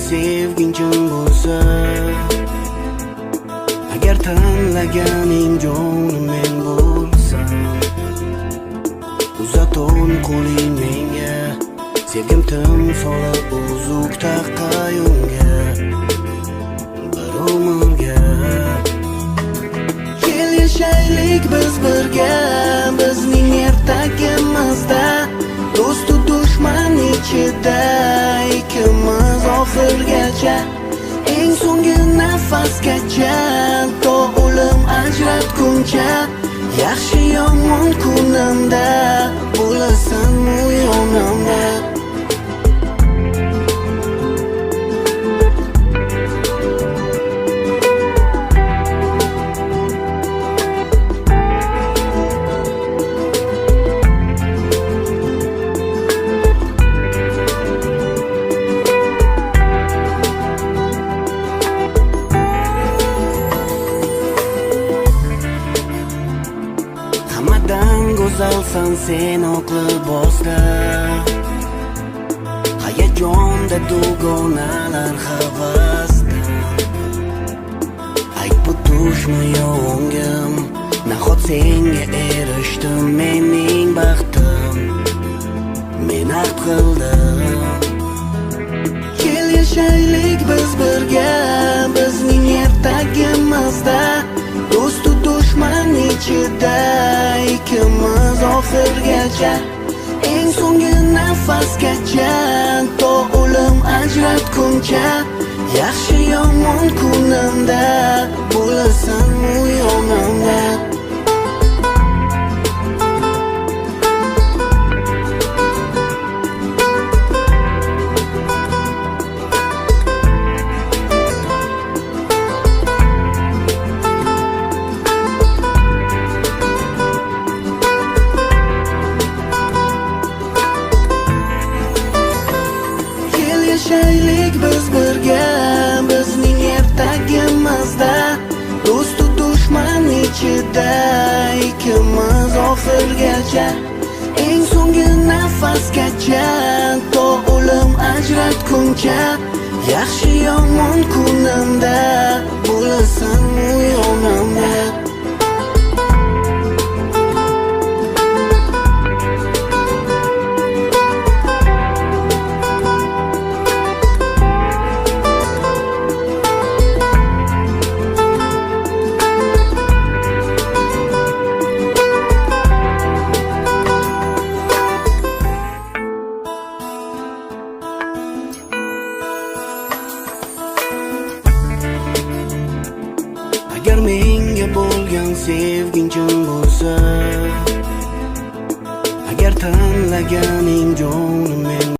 sevging chin bo'lsa, agar tanlaganing jonim men bo'lsam, uzaton qo'ling menga, sevgim timsoli uzuk taqqayunga, bir umrga. Kel yashaylik biz birga, bizning ertagimizda, do'stu dushman ichida ikkimiz oxirgacha, eng so'nggi nafasgacha, to o'lim ajratguncha, yaxshi yomon kunimda bo'lasan u yonimda. Hammadan go'zalsan sen oq libosda, hayajonda dugonalar havasda. Ayt bu tushmi yo'ngim, nahot senga erishdim mening baxtim, men ahd qildim. Kel yashaylik biz birga, bizning ertagimizda, do'stu dushman ichida ikkimiz oxirgacha, eng so'nggi nafasgacha, to o'lim ajratguncha, yaxshi yomon kunimda bo'lasan u yonimda. Yashaylik biz birga, bizning ertagimizda, do'stu dushman ichida ikkimiz oxirgacha, eng so'nggi nafasgacha, to o'lim ajratguncha, yaxshi yomon kunimda bo'lasan u yonimda. Agar menga bo'lgan sevging chin bo'lsa, agar tanlaganing jonim men